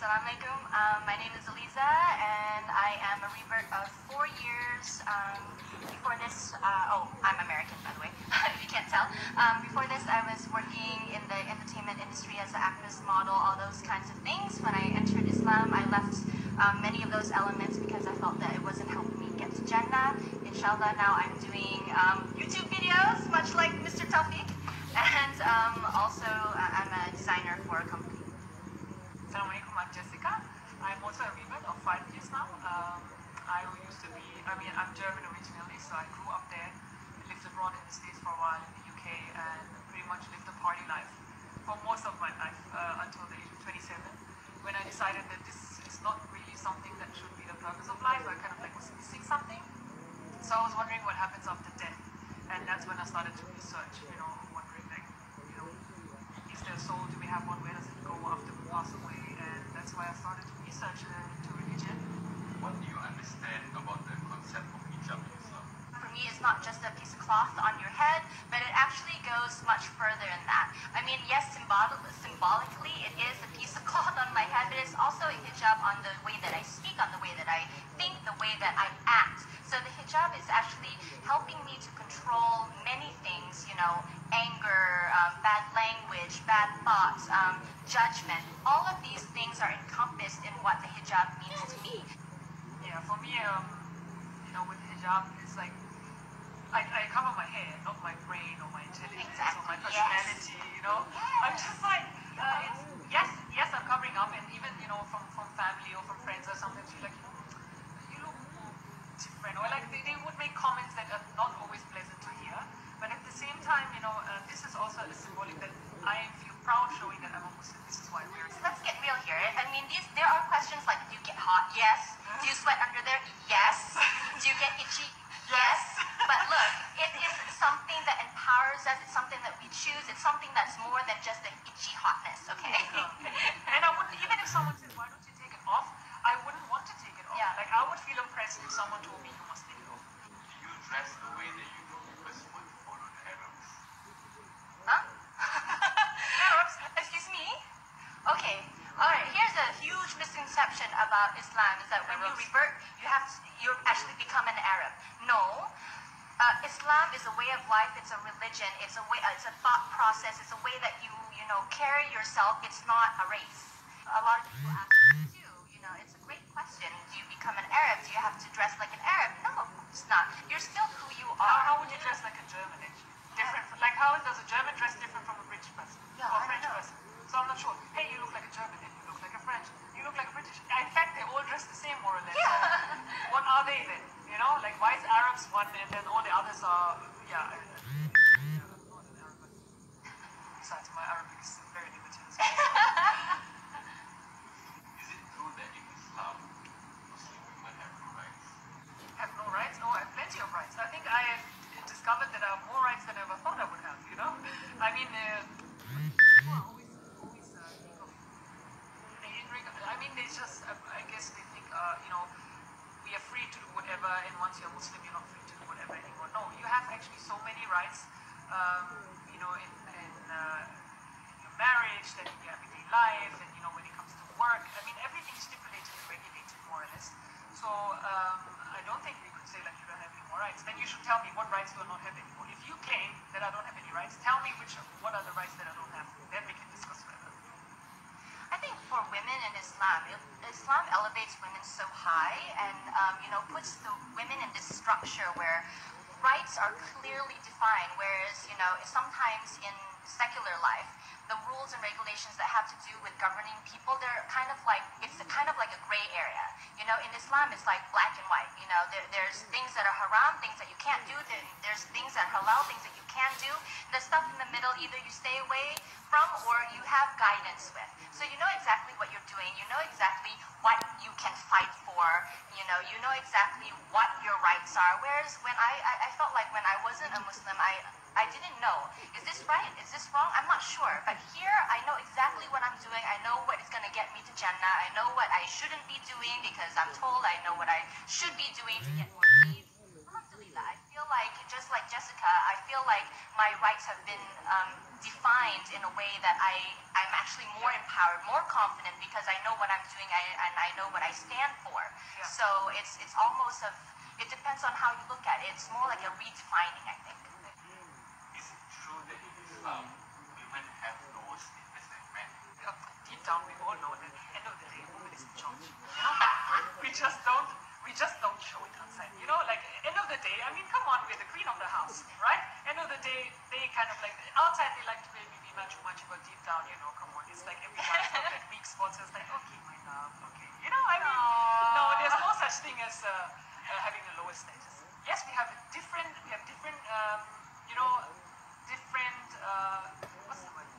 Assalamualaikum. My name is Eliza, and I am a revert of 4 years. Before this, I'm American, by the way, if you can't tell. Before this, I was working in the entertainment industry as an actress, model, all those kinds of things. When I entered Islam, I left many of those elements because I felt that it wasn't helping me get to Jannah. Inshallah, now I'm doing YouTube videos, much like Mr. Tawfiq, and also I'm a designer for a company. Assalamualaikum, I'm Jessica. I'm also a revert of 5 years now. I'm German originally, so I grew up there, lived abroad in the States for a while, in the UK, and pretty much lived a party life for most of my life until the age of 27, when I decided that this is not really something that should be the purpose of life. I kind of was missing something. So I was wondering what happens after death, and that's when I started to research, wondering is there a soul? Do we have one? Where does it go after we pass away? And that's why I started to research into religion. What do you understand about the concept of hijab in Islam? For me, it's not just a piece of cloth on your head, but it actually goes much further than that. I mean, yes, symbolically, it is a piece of cloth on my head, but it's also a hijab on the way that I speak, on the way that I think, the way that I act. So the hijab is actually helping me to control many things, anger, bad language, bad thoughts, judgment. All of these things are encompassed in what the hijab means to me. Yeah, for me, with hijab, it's like I cover my hair, not my brain or my intelligence Exactly. or my personality. I'm just like, yes, I'm covering up, and even from family or from friends or sometimes you're like, you look different, or like they would make comments that are not always pleasant to hear. But at the same time, this is also a symbolic that I feel proud showing that I'm a Muslim. This is why I wear it. Let's get real here. I mean, there are questions like, do you get hot? Yes. Do you sweat under there? Yes. Do you get itchy? Yes. But look, it is something that empowers us. It's something that we choose. It's something that's more than just the itchy hotness, okay? And I would, even if someone said, why don't you take it off? I wouldn't want to take it off. Yeah. Like, I would feel oppressed if someone told me you must take it off. Do you dress the way that you do because you want to follow the Arabs? Huh? Arabs? Excuse me? Okay. Alright, here's a huge misconception about Islam, is that when you revert, you actually become an Arab. No. Islam is a way of life, it's a religion, it's a thought process, it's a way that you carry yourself, it's not a race. A lot of people ask me too, it's a great question. Do you become an Arab? Do you have to dress like an Arab? No, of course not. You're still who you are. How would you dress like a German, actually? Different. Like, how does a German dress different from a British person? Yeah, or a I French know. person? So I'm not sure. Hey, you look like a German, and you look like a French, you look like a British. In fact, they all dress the same, more or less. Yeah. What are they then? Like, why is Arabs one and then all the others are, I'm not an Arab, but besides, my Arabic is very limited as well. Is it true that in Islam, Muslim women have no rights? Have no rights? No, I have plenty of rights. I think I have discovered that I have more rights than I ever thought I would have, I mean, people are always think of, it's just, I guess they think, we are free to do whatever, and once you're Muslim, you're not free to do whatever anymore. No, you have actually so many rights, in your marriage, then in your everyday life, and when it comes to work. I mean, everything is stipulated and regulated, more or less. So I don't think we could say like you don't have any more rights. Then you should tell me what rights do I not have anymore. If you claim that I don't have any rights, tell me what are the rights that I don't have. Then we can discuss further. I think for women in Islam, Islam elevates women so high and puts the women in this structure where rights are clearly defined, whereas sometimes in secular life, the rules and regulations that have to do with governing people, they're kind of like a gray area. In Islam, it's like black and white. There's things that are haram, things that you can't do. There's things that are halal, things that you can do. The stuff in the middle, either you stay away from or you have guidance with. So you know exactly what you're doing. You know exactly what you can fight for. You know exactly what your rights are. Whereas when I felt like when I wasn't a Muslim, I didn't know. Is this right? Is this wrong? I'm not sure. But here, I know exactly what I'm doing. I know what is going to get me to Jannah. I know what I shouldn't be doing because I'm told. I know what I should be doing to get more deeds. Alhamdulillah, I feel feel like, just like Jessica, I feel like my rights have been defined in a way that I'm actually more empowered, more confident because I know what I'm doing and I know what I stand for. Yeah. So it's almost it depends on how you look at it. It's more like a redefining, I think. Is it true that in Islam, women have lower status than men? Deep down, we all know that at the end of the day, woman is in charge. We just don't show it outside. Like end of the day, I mean, come on, we're the queen of the house, right? End of the day, they kind of like outside they like to maybe be much, but deep down, come on, it's like every guy's got that weak spots. It's like, okay, my love, okay, I mean, no, there's no such thing as having a lower status. Yes, we have different, different, what's the word?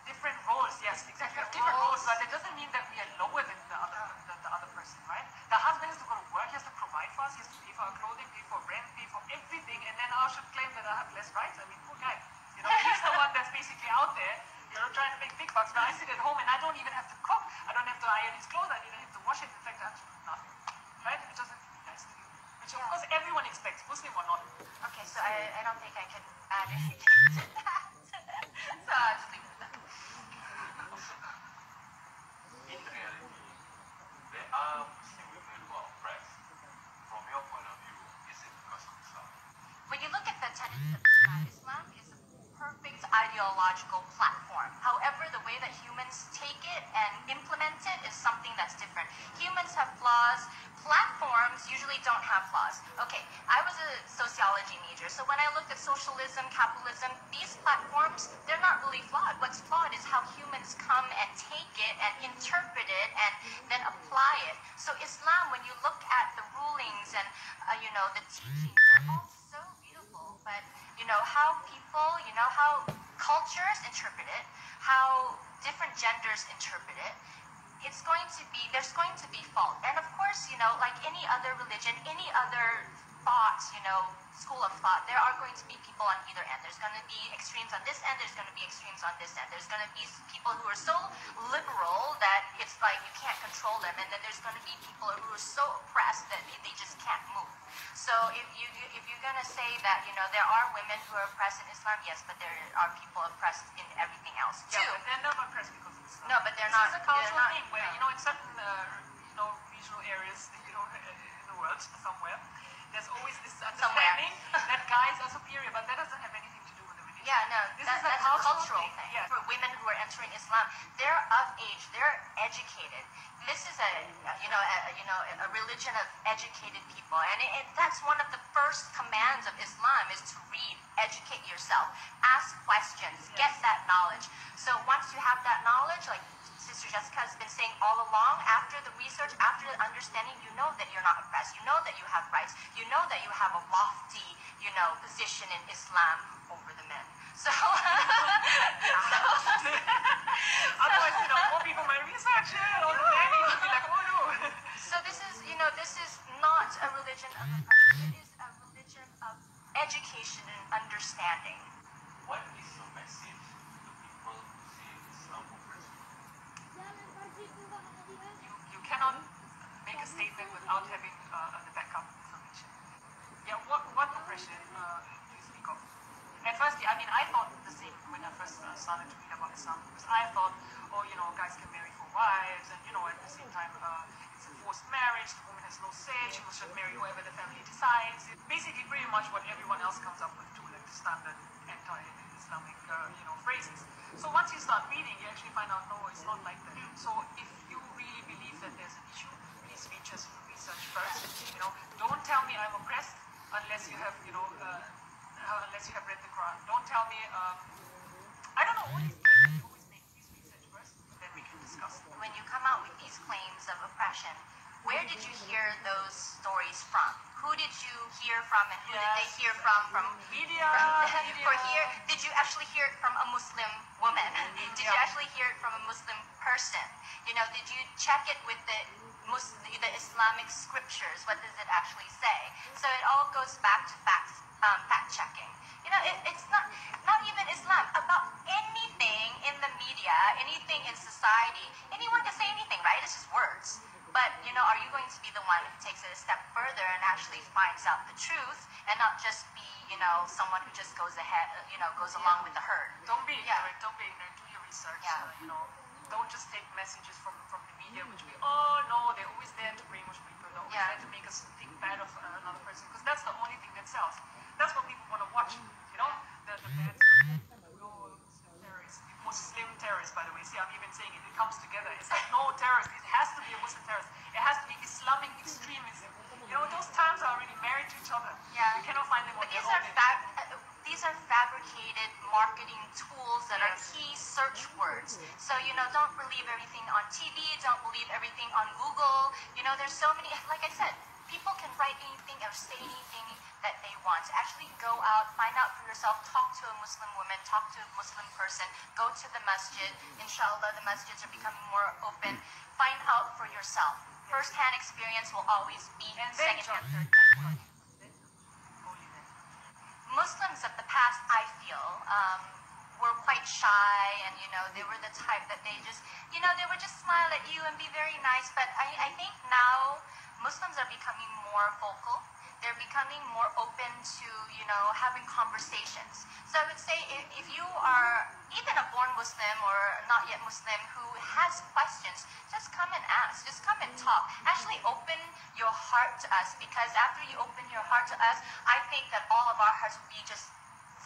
Different roles, yes, exactly. We have different roles, but that doesn't mean that we are lower than the other person, right? The husband has to go to work, he has to provide for us, he has to pay for our clothing, pay for rent, pay for everything, and then I should claim that I have less rights. I mean, poor guy. He's the one that's basically out there, trying to make big bucks. Now I sit at home and I don't even have to cook, I don't have to iron his clothes, I don't have to wash it. In fact, I have to do nothing, right? It doesn't be nice to you, which of course everyone expects, Muslim or not. Okay, so I don't think I can add anything to that. So I'll just leave it at that. In reality, there are Muslim women who are oppressed. From your point of view, is it because of Islam? When you look at the tenets of Islam, Islam is a perfect ideological platform. However, the way that humans take it and implement it is something that's different. Humans have flaws. Platforms usually don't have flaws. Okay, I was a sociology major, so when I looked at socialism, capitalism, these platforms, they're not really flawed. What's flawed is how humans come and take it and interpret it and then apply it. So Islam, when you look at the rulings and, the teachings, they're all so beautiful, but, how people, how cultures interpret it, how different genders interpret it, there's going to be fault. And of course, like any other religion, any other thought, school of thought, there are going to be people on either end. There's going to be extremes on this end, there's going to be extremes on this end. There's going to be people who are so liberal that it's like you can't control them, and then there's going to be people who are so oppressed that they just can't move. So if you're going to say that, there are women who are oppressed in Islam, yes, but there are people oppressed in everything else too. Yeah, but they're not oppressed because of Islam. No, but they're not. It's a cultural thing where, in certain, regional areas, in the world, somewhere, there's always this understanding that guys are superior, but that doesn't have anything to do with the religion. Yeah, no, that's a cultural thing. Yeah. For women who are entering Islam, they're of age, they're educated. This is a religion of educated people, and that's one of the first commands of Islam is to read, educate yourself, ask questions, get that knowledge. So once you have that knowledge, like Sister Jessica has been saying all along, after the research, after the understanding, you know that you're not oppressed, you know that you have rights, you know that you have a lofty, position in Islam over the men. So, otherwise, more people might research it, all the nannies will be like, oh no. So this is not a religion of oppression, it is a religion of education and understanding. What is your message to people who say Islam oppresses? You cannot make a statement without having the backup information. Yeah, what oppression do you speak of? At first, I thought the same when I first started to read about Islam, because I thought, guys can marry 4 wives, and at the same time, it's a forced marriage, the woman has no say, she should marry whoever the family decides. It's basically pretty much what everyone else comes up with too, like the standard anti-Islamic, phrases. So once you start reading, you actually find out, no, it's not like that. So if you really believe that there's an issue, please research first. Don't tell me I'm oppressed unless you have, unless you have read the Quran. Don't tell me, I don't know, all these things you always make. Please research first, then we can discuss. When you come out with these claims of oppression, where did you hear those stories from? Who did you hear from, and who did they hear from? From media. Did you actually hear it from a Muslim woman? Did you actually hear it from a Muslim person? Did you check it with the Islamic scriptures? What does it actually say? So it all goes back to fact checking. It's not even Islam. About anything in the media, anything in society, anyone can say anything, right? It's just words. But, you know, are you going to be the one who takes it a step further and actually finds out the truth and not just be, you know, someone who just goes ahead, you know, goes along with the herd? Don't be ignorant. Don't be ignorant. Do your research. Yeah. You know, don't just take messages from the media, which we all know they're always there to brainwash people. They're always Yeah. there to make us think bad of another person, because that's the only thing that sells. That's what people want to watch. You know, the bad stuff. No, Muslim terrorists, by the way. See, I'm even saying it. It comes together. It's like no terrorist. It has to be a Muslim terrorist. It has to be Islamic extremism. You know, those terms are already married to each other. Yeah. You cannot find them on But their these own. these are fabricated marketing tools that are Yes. key search words. So, you know, don't believe everything on TV, don't believe everything on Google. You know, there's so many, like I said, people can write anything or say anything that they want. Actually go out, find out for yourself, talk to a Muslim woman, talk to a Muslim person, go to the masjid. Inshallah, the masjids are becoming more open. Find out for yourself. First-hand experience will always be And then second-hand, judge. third-hand. Only then. Muslims of the past, I feel, were quite shy, and you know, they were the type that they just, you know, they would just smile at you and be very nice. But I think now Muslims are becoming more vocal. They're becoming more open to, you know, having conversations. So I would say if you are even a born Muslim or not yet Muslim who has questions, just come and ask. Just come and talk. Actually open your heart to us, because after you open your heart to us, I think that all of our hearts will be just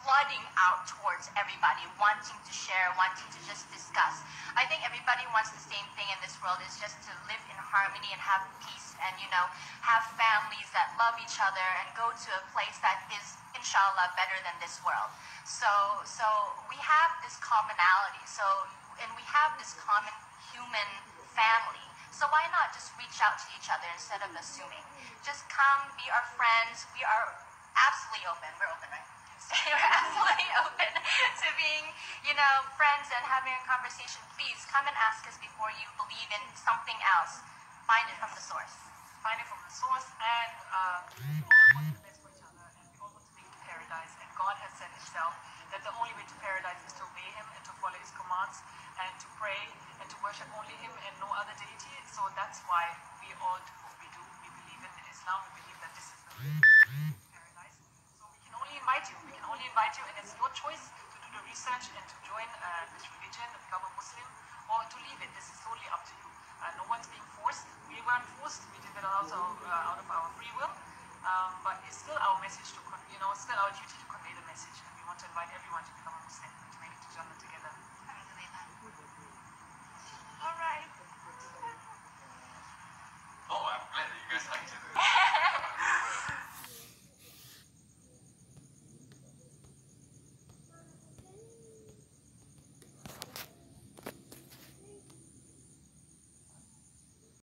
flooding out towards everybody, wanting to share, wanting to just discuss. I think everybody wants the same thing in this world, is just to live in harmony and have peace and, you know, have families that love each other and go to a place that is, inshallah, better than this world. So we have this commonality, and we have this common human family. So why not just reach out to each other instead of assuming? Just come, be our friends. We are absolutely open. We're open, right? We're absolutely open to being, you know, friends and having a conversation. Please come and ask us before you believe in something else. Find it from the source. Find it from the source, and we all want the best for each other, and we all want to make it to paradise. And God has said Himself that the only way to paradise is to obey Him and to follow His commands and to pray and to worship only Him and no other deity. So that's why we all do what we do. We believe in Islam. We believe that this is the way to paradise. So we can only invite you. We can only invite you, and it's your choice to do the research and to join this religion, become a Muslim, or to leave it. This is totally up to you. No one's being forced. We weren't forced. We did it out of our free will. But it's still our message to, you know, it's still our duty to convey the message. And we want to invite everyone to become a Muslim and to make it to Jannah together.